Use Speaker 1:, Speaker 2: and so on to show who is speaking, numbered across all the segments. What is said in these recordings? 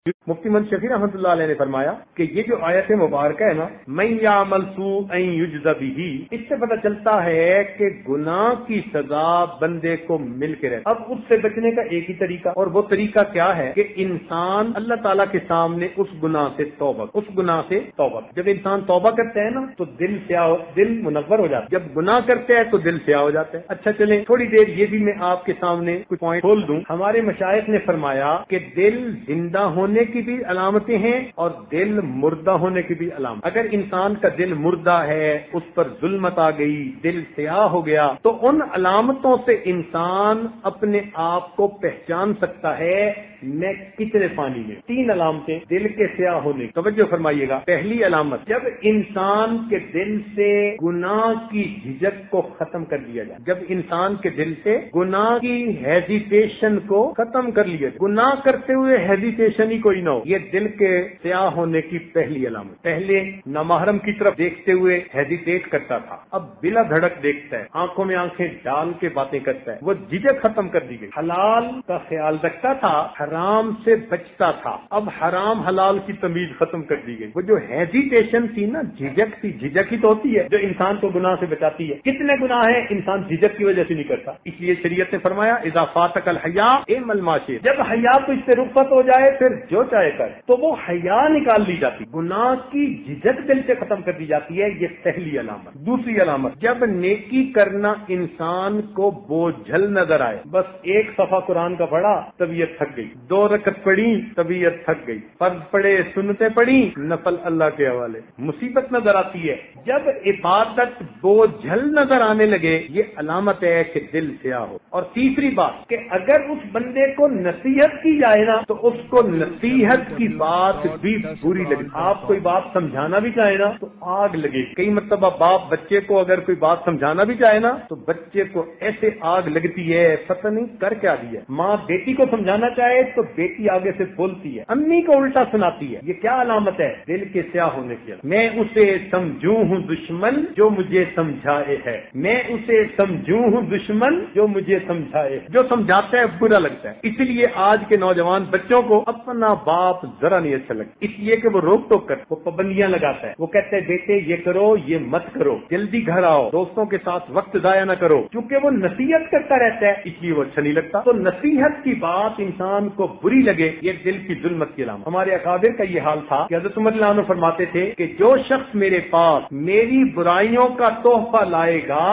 Speaker 1: مفتی محمد شفیع رحمۃ اللہ علیہ نے فرمایا کہ یہ جو آیت مبارکہ ہے نا، من یعمل سوءا یجز بہ، اس سے پتہ چلتا ہے کہ گناہ کی سزا بندے کو مل کے رہتی۔ اب اس سے بچنے کا ایک ہی طریقہ، اور وہ طریقہ کیا ہے کہ انسان اللہ تعالیٰ کے سامنے اس گناہ سے توبہ۔ جب انسان توبہ کرتا ہے نا تو دل منور ہو جاتا ہے، جب گناہ کرتے ہیں تو دل سیاہ ہو جاتا ہے۔ اچھا چلیں تھوڑی دیر یہ بھی میں آپ کے سامنے کچھ پوائنٹ کھول دوں۔ ہمارے مشائخ نے فرمایا کہ دل زندہ ہونے کی بھی علامتیں ہیں اور دل مردہ ہونے کی بھی علامت۔ اگر انسان کا دل مردہ ہے، اس پر ظلمت آ گئی، دل سیاہ ہو گیا، تو ان علامتوں سے انسان اپنے آپ کو پہچان سکتا ہے میں کتنے پانی میں۔ 3 علامتیں دل کے سیاہ ہونے کی، توجہ فرمائیے گا۔ پہلی علامت، جب انسان کے دل سے گناہ کی جھجک کو ختم کر دیا جائے، جب انسان کے دل سے گناہ کی ہیزیٹیشن کو ختم کر لیا جائے، گناہ کرتے ہوئے ہیزیٹیشن ہی کوئی نہ ہو، یہ دل کے سیاہ ہونے کی پہلی علامت۔ پہلے نامحرم کی طرف دیکھتے ہوئے ہیزیٹیٹ کرتا تھا، اب بلا دھڑک دیکھتا ہے، آنکھوں میں آنکھیں ڈال کے باتیں کرتا ہے، وہ جھجک ختم کر دی گئی۔ حلال کا خیال رکھتا تھا، حرام سے بچتا تھا، اب حرام حلال کی تمیز ختم کر دی گئی۔ وہ جو ہیزیٹیشن تھی نا، جھجک تھی، جھجک ہی تو ہوتی ہے جو انسان کو گناہ سے بچاتی ہے۔ کتنے گناہ ہیں انسان جھجک کی وجہ سے نہیں کرتا، اس لیے شریعت نے فرمایا اذا فاتک الحیا اعمل ما شئت، جب حیا تو اس سے رخصت ہو جائے پھر جو چاہے کر، تو وہ حیا نکال لی جاتی، گناہ کی جھجک دل سے ختم کر دی جاتی ہے۔ یہ پہلی علامت۔ دوسری علامت، جب نیکی کرنا انسان کو بوجھل نظر آئے، بس ایک صفحہ قرآن کا پڑھا طبیعت تھک گئی، 2 رکعت پڑھی طبیعت تھک گئی، فرض پڑھے سنتیں پڑھی نفل اللہ کے حوالے، مصیبت نظر آتی ہے۔ جب عبادت بوجھل نظر آنے لگے، یہ علامت ہے کہ دل سیاہ ہو۔ اور تیسری بات کہ اگر اس بندے کو نصیحت کی جائے نا تو اس کو نصیحت کی بات بھی بری لگے۔ آپ کوئی بات سمجھانا بھی چاہے نا تو آگ لگے۔ کئی مرتبہ باپ بچے کو اگر کوئی بات سمجھانا بھی چاہے نا تو بچے کو ایسے آگ لگتی ہے، پتہ نہیں کر کیا دیا۔ ماں بیٹی کو سمجھانا چاہے تو بیٹی آگے سے بولتی ہے، امی کو الٹا سناتی ہے۔ یہ کیا علامت ہے؟ دل کے سیاہ ہونے کی۔ میں اسے سمجھوں ہوں دشمن جو مجھے سمجھائے ہے، میں اسے سمجھوں ہوں دشمن جو مجھے سمجھائے، جو سمجھاتا ہے برا لگتا ہے۔ اس لیے آج کے نوجوان بچوں کو اپنا باپ ذرا نہیں اچھا لگتا، اس لیے کہ وہ روک ٹوک کر، وہ پابندیاں لگاتا ہے، وہ کہتا ہے بیٹے یہ کرو یہ مت کرو، جلدی گھر آؤ، دوستوں کے ساتھ وقت ضائع نہ کرو، کیونکہ وہ نصیحت کرتا رہتا ہے اس لیے وہ اچھا نہیں لگتا۔ تو نصیحت کی بات انسان کو بری لگے، یہ دل کی ظلمت کی علامت۔ ہمارے اکابر کا یہ حال تھا کہ حضرت عمر رضی اللہ عنہ فرماتے تھے کہ جو شخص میرے پاس میری برائیوں کا تحفہ لائے گا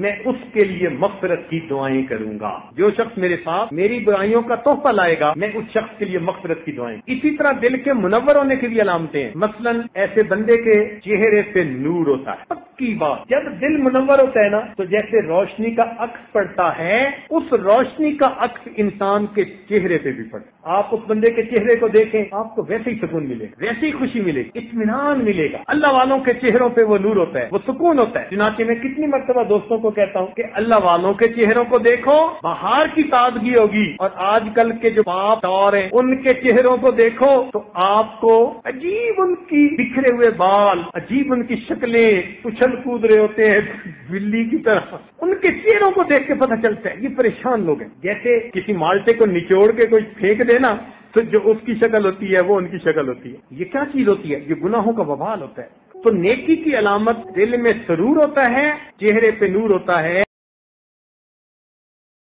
Speaker 1: میں اس کے لیے مغفرت کی دعائیں کروں گا۔ جو شخص میرے پاس میری برائیوں کا تحفہ لائے گا میں اس شخص کے لیے مغفرت کی دعائیں۔ اسی طرح دل کے منور ہونے کی بھی علامتیں ہیں، مثلا ایسے بندے کے چہرے پہ نور ہوتا ہے۔ پکی بات، جب دل منور ہوتا ہے نا تو جیسے روشنی کا عکس پڑتا ہے، اس روشنی کا عکس انسان کے چہرے پہ بھی پڑتا ہے۔ آپ اس بندے کے چہرے کو دیکھیں، آپ کو ویسے ہی سکون ملے گا، ویسے ہی خوشی ملے گی، اطمینان ملے گا۔ اللہ والوں کے چہروں پہ وہ نور ہوتا ہے، وہ سکون ہوتا ہے۔ چنانچہ میں کتنی مرتبہ دوستوں کو کہتا ہوں کہ اللہ والوں کے چہروں کو دیکھو، بہار کی تازگی ہوگی، اور آج کل کے جو باپ دور ہیں ان کے چہروں کو دیکھو تو آپ کو عجیب ان کی بکھرے ہوئے بال، عجیب ان کی شکلیں، اچھل کود رہے ہوتے ہیں بلی کی طرح، ان کے چہروں کو دیکھ کے پتہ چلتا ہے یہ پریشان لوگ ہیں۔ جیسے کسی مالٹے کو نچوڑ کے کوئی پھینک دینا تو جو اس کی شکل ہوتی ہے وہ ان کی شکل ہوتی ہے۔ یہ کیا چیز ہوتی ہے؟ یہ گناہوں کا وبال ہوتا ہے۔ تو نیکی کی علامت دل میں سرور ہوتا ہے، چہرے پہ نور ہوتا ہے۔